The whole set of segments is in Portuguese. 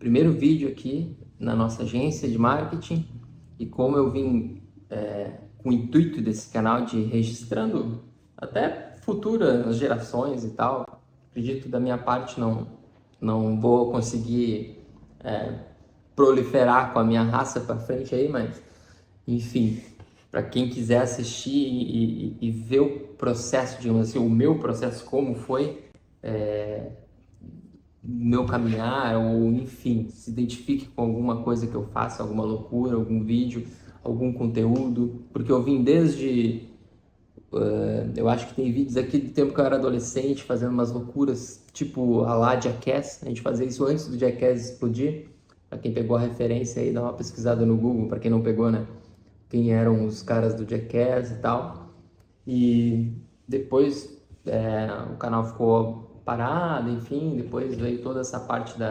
primeiro vídeo aqui na nossa agência de marketing e como eu vim com o intuito desse canal de registrando até futuras gerações e tal. Acredito da minha parte não vou conseguir proliferar com a minha raça para frente aí, mas enfim, para quem quiser assistir e ver o processo, digamos assim, o meu processo, como foi, meu caminhar, ou enfim, se identifique com alguma coisa que eu faço, alguma loucura, algum vídeo, algum conteúdo, porque eu vim desde, eu acho que tem vídeos aqui do tempo que eu era adolescente, fazendo umas loucuras, tipo a lá Jackass, a gente fazia isso antes do Jackass explodir. Para quem pegou a referência aí, dá uma pesquisada no Google, para quem não pegou, né? Quem eram os caras do Jackass e tal. E depois o canal ficou parado, enfim, depois veio toda essa parte de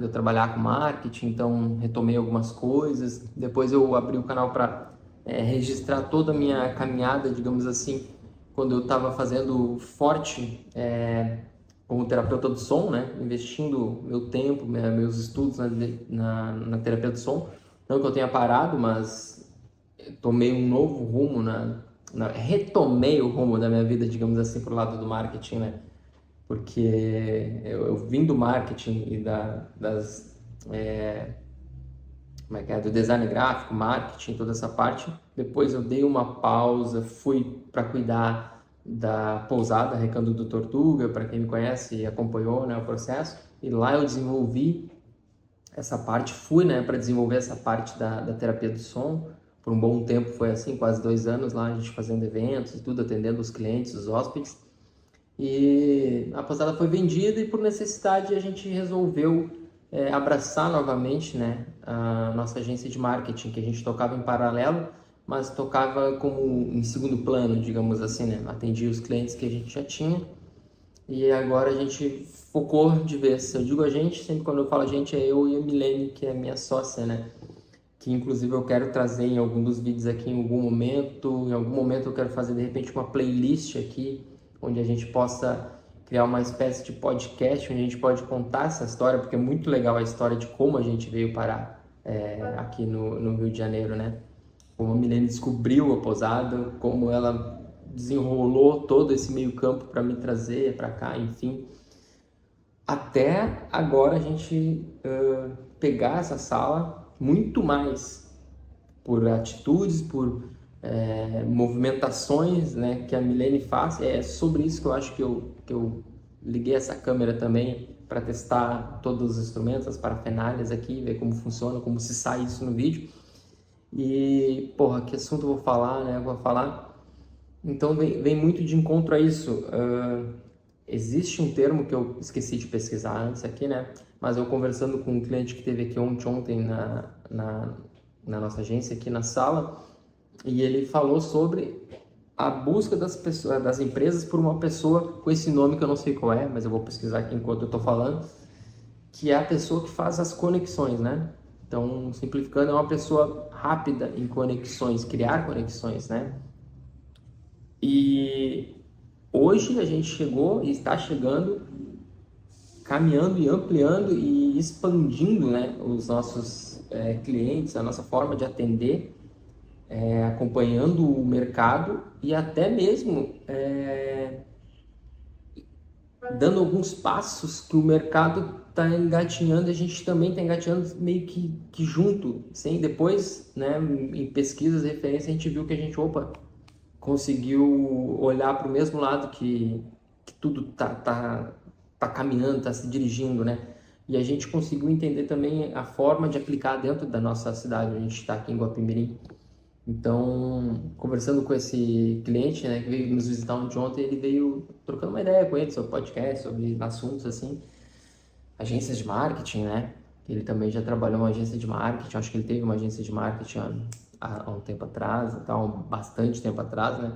eu trabalhar com marketing, então retomei algumas coisas. Depois eu abri o canal para registrar toda a minha caminhada, digamos assim, quando eu estava fazendo forte como terapeuta do som, né? Investindo meu tempo, meus estudos na terapia do som. Não que eu tenha parado, mas tomei um novo rumo, retomei o rumo da minha vida, digamos assim, pro lado do marketing, né? Porque eu vim do marketing e como é que é, do design gráfico, marketing, toda essa parte. Depois eu dei uma pausa, fui para cuidar da pousada Recanto do Tortuga, para quem me conhece e acompanhou, né, o processo. E lá eu desenvolvi essa parte, fui, né, para desenvolver essa parte da terapia do som. Por um bom tempo foi assim, quase 2 anos lá, a gente fazendo eventos e tudo, atendendo os clientes, os hóspedes. E a pousada foi vendida e por necessidade a gente resolveu abraçar novamente, né, a nossa agência de marketing, que a gente tocava em paralelo, mas tocava como em segundo plano, digamos assim, né, atendia os clientes que a gente já tinha. E agora a gente focou de vez. Eu digo a gente, sempre quando eu falo a gente, é eu e a Milene, que é minha sócia, né? Que inclusive eu quero trazer em algum dos vídeos aqui em algum momento. Em algum momento eu quero fazer de repente uma playlist aqui, onde a gente possa criar uma espécie de podcast, onde a gente pode contar essa história, porque é muito legal a história de como a gente veio parar aqui no Rio de Janeiro, né? Como a Milene descobriu a pousada, como ela desenrolou todo esse meio campo para me trazer para cá, enfim. Até agora a gente pegar essa sala muito mais por atitudes, por movimentações, né, que a Milene faz. É sobre isso que eu acho que eu liguei essa câmera também para testar todos os instrumentos, as parafernálias aqui, ver como funciona, como se sai isso no vídeo. E, porra, que assunto eu vou falar, né? Eu vou falar. Então, vem muito de encontro a isso. Existe um termo que eu esqueci de pesquisar antes aqui, né? Mas eu conversando com um cliente que teve aqui ontem na nossa agência, aqui na sala, e ele falou sobre a busca das pessoas, das empresas por uma pessoa com esse nome que eu não sei qual é, mas eu vou pesquisar aqui enquanto eu estou falando, que é a pessoa que faz as conexões, né? Então, simplificando, é uma pessoa rápida em conexões, criar conexões, né? E hoje a gente chegou e está chegando, caminhando e ampliando e expandindo, né, os nossos clientes, a nossa forma de atender, acompanhando o mercado e até mesmo dando alguns passos que o mercado está engatinhando e a gente também está engatinhando meio que junto, sem depois, né, em pesquisas, referências, a gente viu que a gente, conseguiu olhar para o mesmo lado que tudo tá caminhando, tá se dirigindo, né? E a gente conseguiu entender também a forma de aplicar dentro da nossa cidade, a gente está aqui em Guapimirim. Então, conversando com esse cliente, né, que veio nos visitar ontem, ele veio trocando uma ideia com ele sobre podcast, sobre assuntos assim, agências de marketing, né? Ele também já trabalhou em uma agência de marketing, acho que ele teve uma agência de marketing há um tempo atrás, então, bastante tempo atrás, né?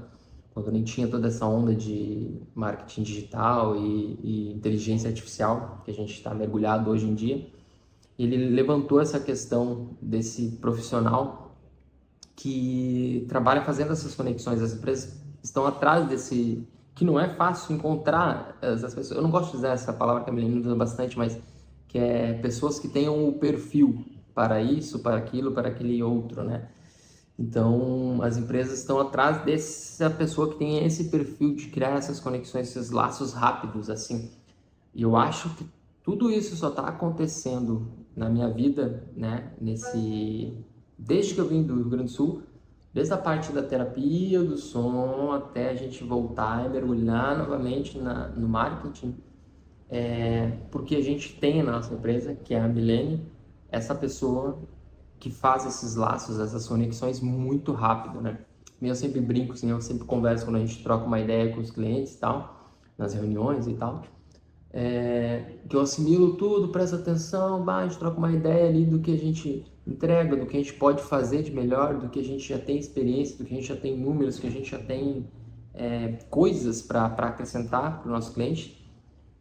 Quando nem tinha toda essa onda de marketing digital e inteligência artificial que a gente está mergulhado hoje em dia. Ele levantou essa questão desse profissional que trabalha fazendo essas conexões. As empresas estão atrás desse, que não é fácil encontrar essas pessoas. Eu não gosto de usar essa palavra que a Melina usa bastante, mas que é pessoas que tenham o perfil para isso, para aquilo, para aquele outro, né? Então, as empresas estão atrás dessa pessoa que tem esse perfil de criar essas conexões, esses laços rápidos, assim. E eu acho que tudo isso só está acontecendo na minha vida, né? Desde que eu vim do Rio Grande do Sul, desde a parte da terapia, do som, até a gente voltar e mergulhar novamente no marketing, porque a gente tem na nossa empresa, que é a Milene, essa pessoa que faz esses laços, essas conexões muito rápido, né? Eu sempre brinco, assim, eu sempre converso quando a gente troca uma ideia com os clientes e tal, nas reuniões e tal, que eu assimilo tudo, presto atenção, a gente troca uma ideia ali do que a gente entrega, do que a gente pode fazer de melhor, do que a gente já tem experiência, do que a gente já tem números, que a gente já tem coisas para acrescentar para o nosso cliente.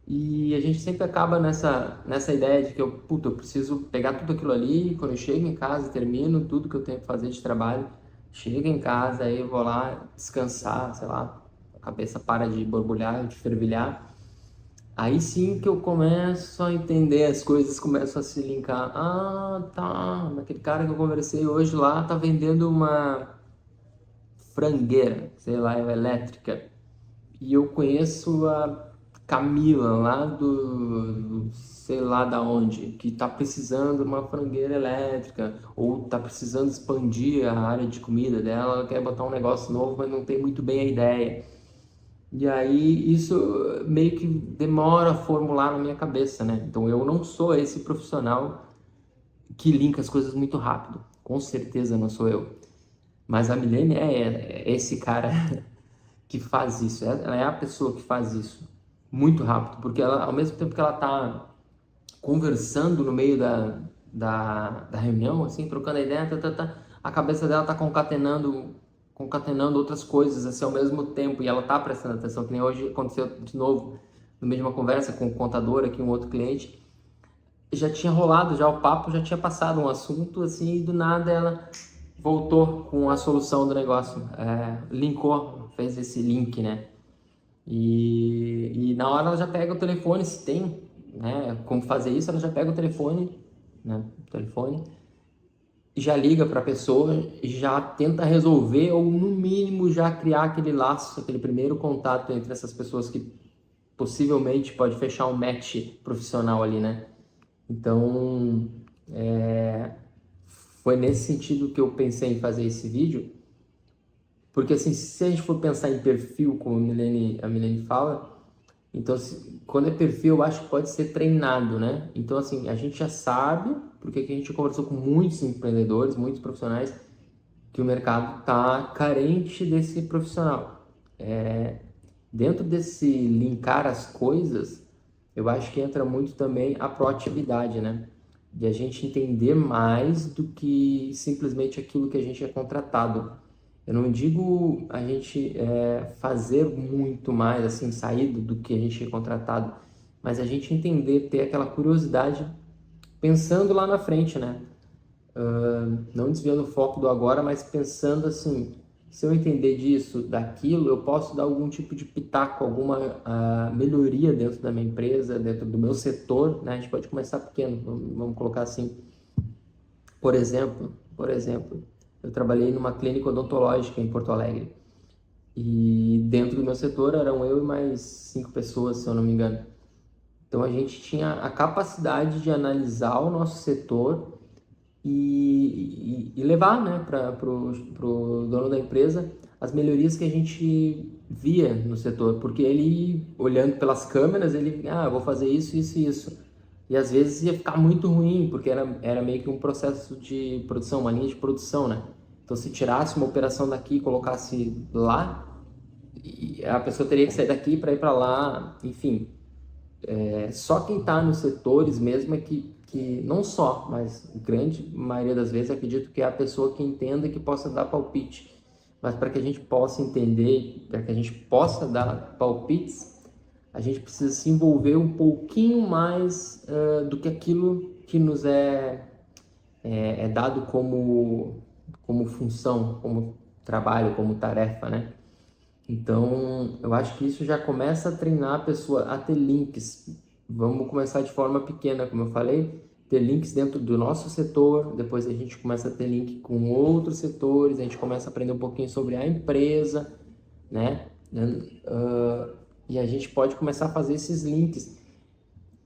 E a gente sempre acaba nessa ideia de que eu preciso pegar tudo aquilo ali, quando eu chego em casa, termino tudo que eu tenho que fazer de trabalho, chego em casa, aí eu vou lá descansar, sei lá, a cabeça para de borbulhar, de fervilhar. Aí sim que eu começo a entender as coisas, começam a se linkar. Ah, tá, aquele cara que eu conversei hoje lá tá vendendo uma frangueira, sei lá, elétrica. E eu conheço a Camila lá sei lá da onde, que está precisando de uma frangueira elétrica, ou está precisando expandir a área de comida dela, ela quer botar um negócio novo, mas não tem muito bem a ideia. E aí isso meio que demora a formular na minha cabeça, né? Então eu não sou esse profissional que linka as coisas muito rápido. Com certeza não sou eu. Mas a Milene é esse cara que faz isso. Ela é a pessoa que faz isso muito rápido, porque ela, ao mesmo tempo que ela está conversando no meio da reunião, assim, trocando a ideia, a cabeça dela está concatenando outras coisas assim ao mesmo tempo, e ela está prestando atenção, que nem hoje aconteceu de novo, no meio de uma conversa com o contador aqui, um outro cliente, já tinha rolado, já o papo já tinha passado um assunto, assim, e do nada ela voltou com a solução do negócio, linkou, fez esse link, né? E na hora ela já pega o telefone, se tem, né, como fazer isso, ela já pega o telefone, né, e já liga para a pessoa, já tenta resolver ou no mínimo já criar aquele laço, aquele primeiro contato entre essas pessoas que possivelmente pode fechar um match profissional ali, né? Então, foi nesse sentido que eu pensei em fazer esse vídeo, porque assim, se a gente for pensar em perfil, como a Milene fala, então quando é perfil, eu acho que pode ser treinado, né? Então assim, a gente já sabe, porque aqui a gente conversou com muitos empreendedores, muitos profissionais, que o mercado está carente desse profissional. Dentro desse linkar as coisas, eu acho que entra muito também a proatividade, né? De a gente entender mais do que simplesmente aquilo que a gente é contratado. Eu não digo a gente fazer muito mais, assim, sair do que a gente é contratado, mas a gente entender, ter aquela curiosidade pensando lá na frente, né? Não desviando o foco do agora, mas pensando assim, se eu entender disso, daquilo, eu posso dar algum tipo de pitaco, alguma melhoria dentro da minha empresa, dentro do meu setor, né? A gente pode começar pequeno, vamos colocar assim. Por exemplo, eu trabalhei numa clínica odontológica em Porto Alegre e dentro do meu setor eram eu e mais 5 pessoas, se eu não me engano. Então a gente tinha a capacidade de analisar o nosso setor e levar, né, para o dono da empresa as melhorias que a gente via no setor, porque ele, olhando pelas câmeras, ele, eu vou fazer isso, isso e isso. E às vezes ia ficar muito ruim, porque era meio que um processo de produção, uma linha de produção, né? Então se tirasse uma operação daqui e colocasse lá, a pessoa teria que sair daqui para ir para lá, enfim. Só quem está nos setores mesmo é que não só, mas grande maioria das vezes acredito que é a pessoa que entenda que possa dar palpite. Mas para que a gente possa entender, para que a gente possa dar palpites, a gente precisa se envolver um pouquinho mais do que aquilo que nos é dado como função, como trabalho, como tarefa, né? Então, eu acho que isso já começa a treinar a pessoa a ter links, vamos começar de forma pequena, como eu falei, ter links dentro do nosso setor, depois a gente começa a ter link com outros setores, a gente começa a aprender um pouquinho sobre a empresa, né? E a gente pode começar a fazer esses links.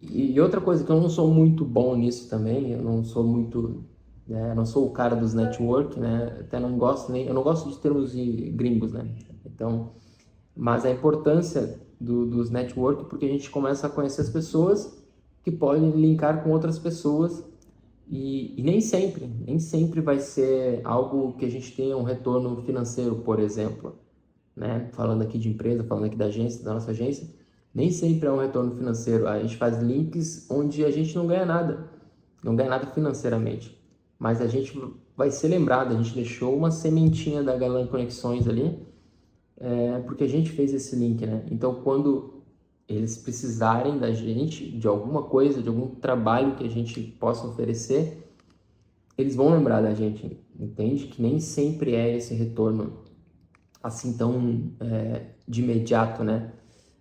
E outra coisa que eu não sou muito bom nisso também, eu não sou muito, né, eu não sou o cara dos network, né? Até não gosto nem, eu não gosto de termos gringos, né? Então, mas a importância dos network, porque a gente começa a conhecer as pessoas que podem linkar com outras pessoas e nem sempre vai ser algo que a gente tenha um retorno financeiro, por exemplo, né? Falando aqui de empresa, falando aqui da agência, da nossa agência, nem sempre é um retorno financeiro. A gente faz links onde a gente não ganha nada, não ganha nada financeiramente, mas a gente vai ser lembrado, a gente deixou uma sementinha da Galan Conexões ali, porque a gente fez esse link, né? Então, quando eles precisarem da gente, de alguma coisa, de algum trabalho que a gente possa oferecer, eles vão lembrar da gente, entende? Que nem sempre é esse retorno assim tão de imediato, né?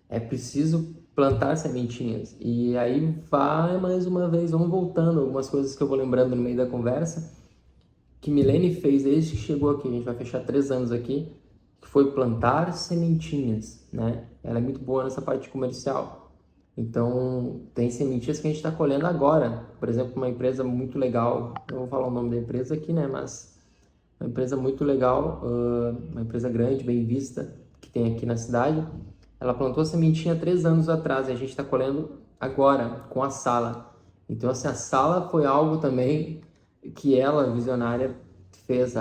É preciso plantar sementinhas. E aí vai mais uma vez, vamos voltando, algumas coisas que eu vou lembrando no meio da conversa, que Milene fez desde que chegou aqui, a gente vai fechar 3 anos aqui, que foi plantar sementinhas, né? Ela é muito boa nessa parte comercial. Então, tem sementinhas que a gente está colhendo agora. Por exemplo, uma empresa muito legal, não vou falar o nome da empresa aqui, né? Mas uma empresa muito legal, uma empresa grande, bem vista, que tem aqui na cidade. Ela plantou a sementinha 3 anos atrás e a gente está colhendo agora com a sala. Então, assim, a sala foi algo também que ela, visionária, fez,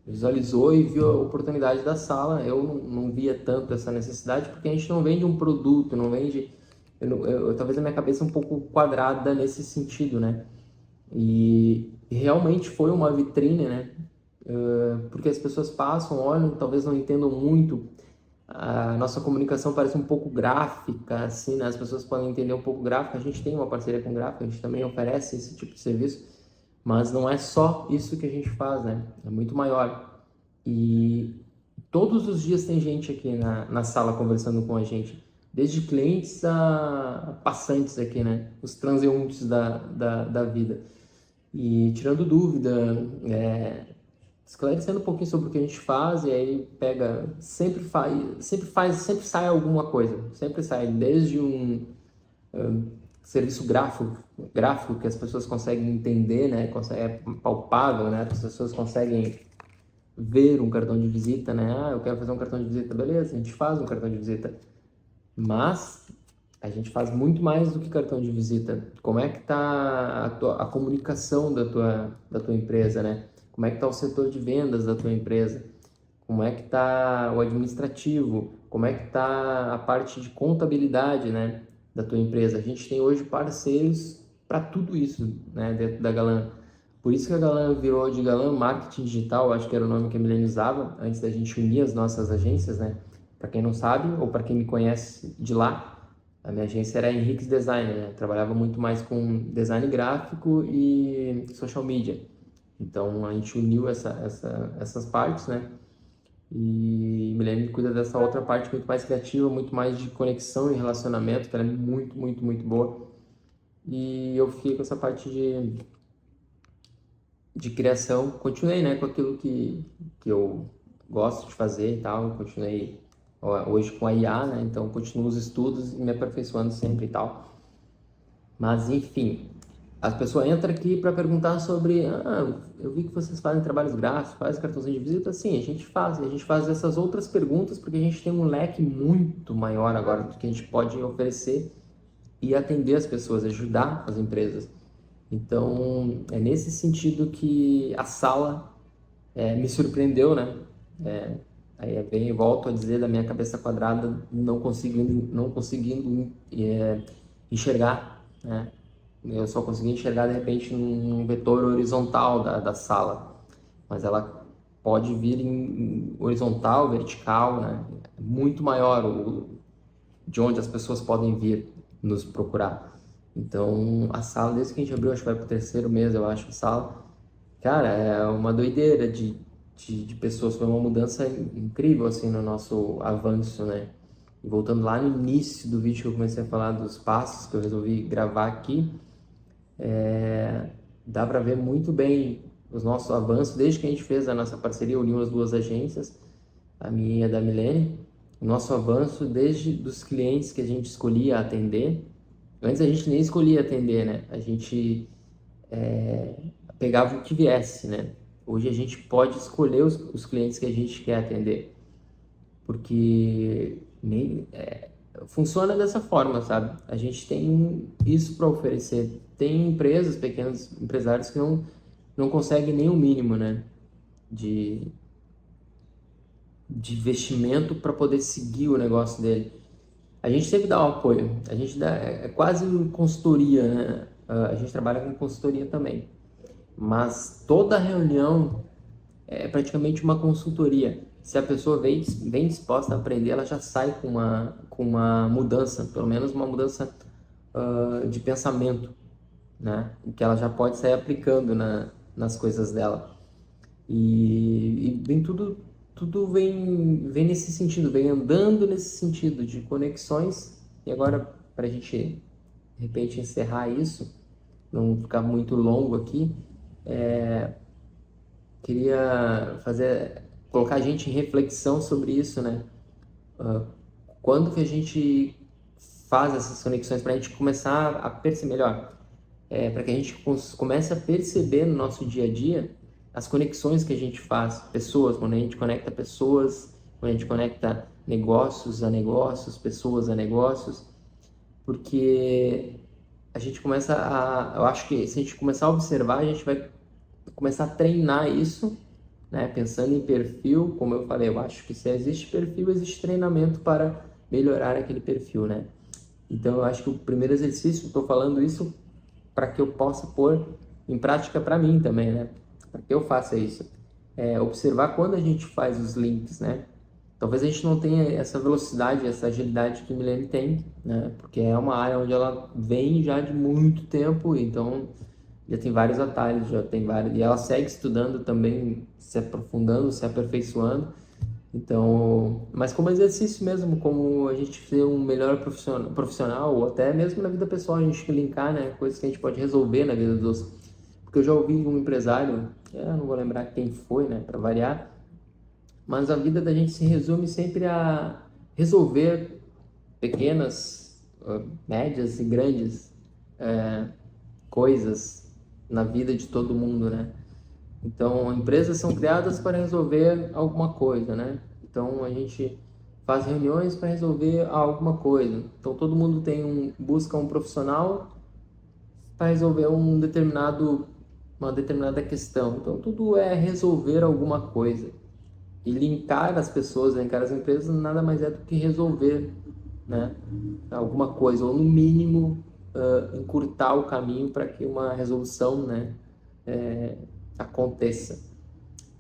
visualizou e viu a oportunidade da sala. Eu não via tanto essa necessidade porque a gente não vende um produto, não vende. Talvez a minha cabeça é um pouco quadrada nesse sentido, né? E realmente foi uma vitrine, né? Porque as pessoas passam, olham, talvez não entendam muito. A nossa comunicação parece um pouco gráfica, assim, né? As pessoas podem entender um pouco gráfica. A gente tem uma parceria com gráfica, a gente também oferece esse tipo de serviço, mas não é só isso que a gente faz, né? É muito maior. E todos os dias tem gente aqui na sala conversando com a gente, desde clientes a passantes aqui, né? Os transeuntes da vida. E tirando dúvida, esclarecendo um pouquinho sobre o que a gente faz, e aí pega, sempre sai alguma coisa, sempre sai, desde um serviço gráfico que as pessoas conseguem entender, né, é palpável, né, as pessoas conseguem ver um cartão de visita, né, eu quero fazer um cartão de visita, beleza, a gente faz um cartão de visita, mas a gente faz muito mais do que cartão de visita. Como é que está a comunicação da tua empresa, né? Como é que está o setor de vendas da tua empresa? Como é que está o administrativo? Como é que está a parte de contabilidade, né, da tua empresa? A gente tem hoje parceiros para tudo isso, né, dentro da Galan. Por isso que a Galan virou de Galan Marketing Digital, acho que era o nome que a Milene usava, antes da gente unir as nossas agências, né? Para quem não sabe, ou para quem me conhece de lá, a minha agência era Henriques Design, né? Trabalhava muito mais com design gráfico e social media. Então a gente uniu essas partes, né? E Milene cuida dessa outra parte muito mais criativa, muito mais de conexão e relacionamento, que ela é muito, muito, muito boa. E eu fiquei com essa parte de criação, continuei, né, com aquilo que eu gosto de fazer e tal, continuei hoje com a IA, né, então continuo os estudos e me aperfeiçoando sempre e tal. Mas, enfim, as pessoas entram aqui para perguntar sobre, eu vi que vocês fazem trabalhos gráficos, fazem cartãozinho de visita. Sim, a gente faz. E a gente faz essas outras perguntas porque a gente tem um leque muito maior agora do que a gente pode oferecer e atender as pessoas, ajudar as empresas. Então, é nesse sentido que a sala me surpreendeu, né? Aí é bem, volto a dizer, da minha cabeça quadrada, não conseguindo enxergar, né? Eu só consegui enxergar de repente num vetor horizontal da sala, mas ela pode vir em horizontal, vertical, né? Muito maior de onde as pessoas podem vir nos procurar. Então, a sala, desde que a gente abriu, acho que vai para o terceiro mês, eu acho, a sala, cara, é uma doideira de pessoas, foi uma mudança incrível, assim, no nosso avanço, né? E voltando lá no início do vídeo que eu comecei a falar dos passos que eu resolvi gravar aqui, dá para ver muito bem os nossos avanços desde que a gente fez a nossa parceria, uniu as duas agências, a minha e a da Milene, o nosso avanço desde dos clientes que a gente escolhia atender. Antes a gente nem escolhia atender, né? A gente pegava o que viesse, né? Hoje a gente pode escolher os clientes que a gente quer atender, porque funciona dessa forma, sabe? A gente tem isso para oferecer. Tem empresas, pequenos empresários que não conseguem nem o mínimo, né? De, de investimento para poder seguir o negócio dele. A gente sempre dá o apoio, a gente dá, é quase consultoria, né? A gente trabalha com consultoria também, mas toda reunião é praticamente uma consultoria. Se a pessoa vem disposta a aprender, ela já sai com uma mudança, pelo menos uma mudança de pensamento, né? Que ela já pode sair aplicando nas coisas dela. E vem tudo vem nesse sentido, vem andando nesse sentido de conexões. E agora, para a gente, de repente, encerrar isso, não ficar muito longo aqui, queria colocar a gente em reflexão sobre isso, né? Quando que a gente faz essas conexões para a gente começar a perceber melhor, para que a gente comece a perceber no nosso dia a dia as conexões que a gente faz, pessoas, quando a gente conecta pessoas, quando a gente conecta negócios a negócios, pessoas a negócios, porque a gente eu acho que se a gente começar a observar, a gente vai começar a treinar isso, né? Pensando em perfil, como eu falei, eu acho que se existe perfil, existe treinamento para melhorar aquele perfil, né? Então eu acho que o primeiro exercício, estou falando isso para que eu possa pôr em prática para mim também, né? Para que eu faça isso. Observar quando a gente faz os links, né? Talvez a gente não tenha essa velocidade, essa agilidade que a Milene tem, né? Porque é uma área onde ela vem já de muito tempo, então já tem vários atalhos, já tem vários, e ela segue estudando também, se aprofundando, se aperfeiçoando. Então, mas como exercício mesmo, como a gente ser um melhor profissional, ou até mesmo na vida pessoal, a gente linkar, né, coisas que a gente pode resolver na vida dos. Porque eu já ouvi um empresário, eu não vou lembrar quem foi, né, para variar, mas a vida da gente se resume sempre a resolver pequenas, médias e grandes coisas na vida de todo mundo, né? Então, empresas são criadas para resolver alguma coisa, né? Então, a gente faz reuniões para resolver alguma coisa. Então, todo mundo busca um profissional para resolver uma determinada questão. Então, tudo é resolver alguma coisa. E linkar as pessoas, linkar as empresas, nada mais é do que resolver, né, alguma coisa, ou no mínimo, encurtar o caminho para que uma resolução, né, aconteça.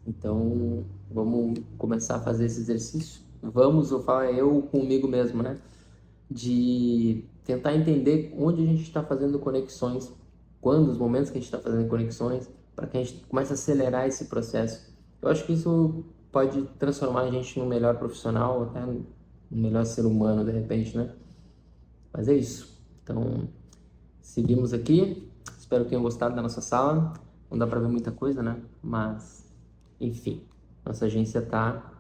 Então, vamos começar a fazer esse exercício. Eu falo eu comigo mesmo, né? De tentar entender onde a gente está fazendo conexões, quando, os momentos que a gente está fazendo conexões, para que a gente comece a acelerar esse processo. Eu acho que isso pode transformar a gente num melhor profissional, até um melhor ser humano, de repente, né? Mas é isso. Então, seguimos aqui. Espero que tenham gostado da nossa sala. Não dá para ver muita coisa, né? Mas, enfim, nossa agência está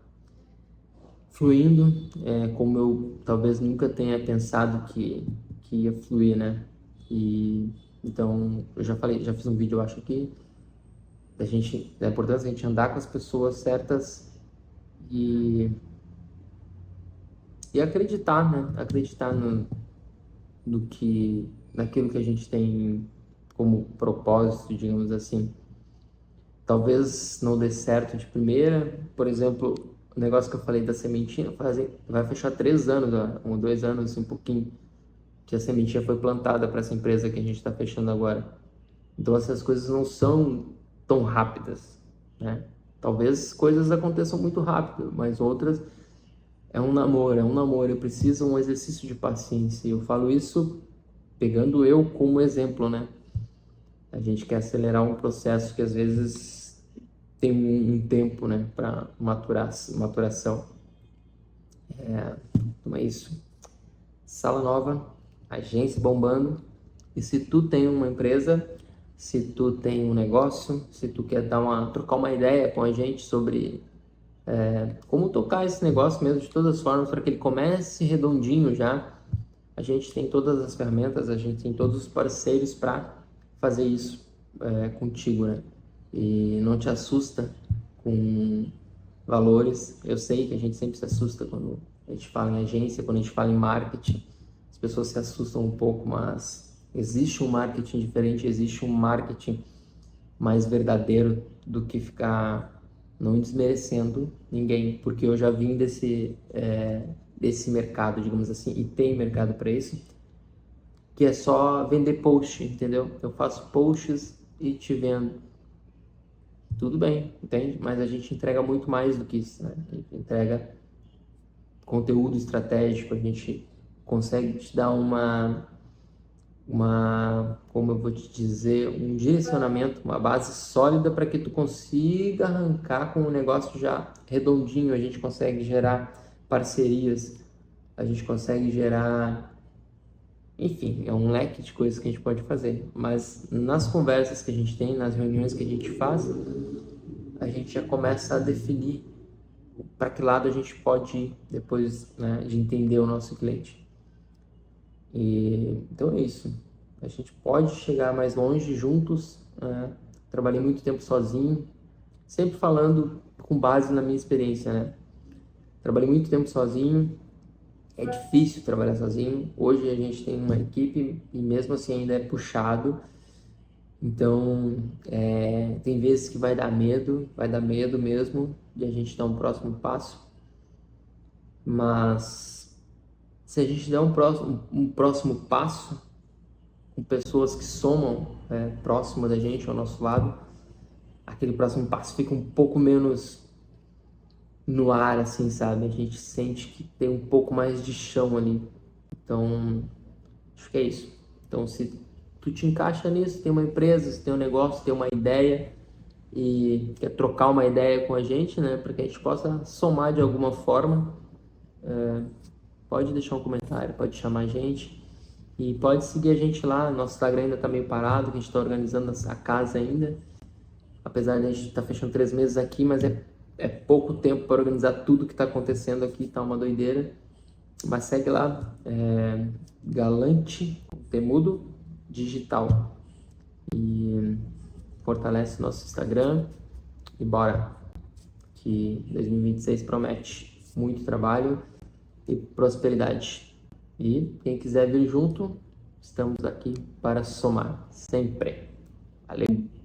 fluindo, como eu talvez nunca tenha pensado que ia fluir, né? E então, eu já falei, já fiz um vídeo, eu acho aqui, da importância de a gente andar com as pessoas certas e, e acreditar, né? Acreditar naquilo que a gente tem como propósito, digamos assim. Talvez não dê certo de primeira, por exemplo, o negócio que eu falei da sementinha, vai fechar 3 anos, 2 anos, um pouquinho, que a sementinha foi plantada para essa empresa que a gente está fechando agora. Então essas coisas não são tão rápidas, né? Talvez coisas aconteçam muito rápido, mas outras é um namoro, eu preciso um exercício de paciência. Eu falo isso pegando eu como exemplo, né? A gente quer acelerar um processo que às vezes tem um tempo, né, para maturação. Então é isso. Sala nova, agência bombando. E se tu tem uma empresa, se tu tem um negócio, se tu quer trocar uma ideia com a gente sobre como tocar esse negócio mesmo de todas as formas para que ele comece redondinho já, a gente tem todas as ferramentas, a gente tem todos os parceiros para fazer isso contigo, né? E não te assusta com valores. Eu sei que a gente sempre se assusta quando a gente fala em agência, quando a gente fala em marketing, as pessoas se assustam um pouco, mas existe um marketing diferente, existe um marketing mais verdadeiro do que ficar não desmerecendo ninguém, porque eu já vim desse mercado, digamos assim, e tem mercado para isso, que é só vender post, entendeu? Eu faço posts e te vendo. Tudo bem, entende? Mas a gente entrega muito mais do que isso, né? A gente entrega conteúdo estratégico, a gente consegue te dar como eu vou te dizer, um direcionamento, uma base sólida para que tu consiga arrancar com um negócio já redondinho. A gente consegue gerar parcerias, a gente consegue gerar, enfim, é um leque de coisas que a gente pode fazer. Mas nas conversas que a gente tem, nas reuniões que a gente faz, a gente já começa a definir para que lado a gente pode ir depois, né, de entender o nosso cliente. Então é isso. A gente pode chegar mais longe juntos. Né? Trabalhei muito tempo sozinho, sempre falando com base na minha experiência, né? Trabalhei muito tempo sozinho. É difícil trabalhar sozinho. Hoje a gente tem uma equipe e mesmo assim ainda é puxado. Então, tem vezes que vai dar medo mesmo de a gente dar um próximo passo. Mas se a gente der um próximo passo com pessoas que somam próximo da gente, ao nosso lado, aquele próximo passo fica um pouco menos no ar, assim, sabe? A gente sente que tem um pouco mais de chão ali. Então, acho que é isso. Então, se tu te encaixa nisso, tem uma empresa, se tem um negócio, tem uma ideia e quer trocar uma ideia com a gente, né? Para que a gente possa somar de alguma forma, pode deixar um comentário, pode chamar a gente e pode seguir a gente lá. Nosso Instagram ainda tá meio parado, que a gente está organizando a casa ainda. Apesar de a gente estar fechando 3 meses aqui, mas é pouco tempo para organizar tudo que está acontecendo aqui, tá uma doideira. Mas segue lá, Galante Temudo Digital. E fortalece nosso Instagram e bora, que 2026 promete muito trabalho e prosperidade. E quem quiser vir junto, estamos aqui para somar sempre. Valeu!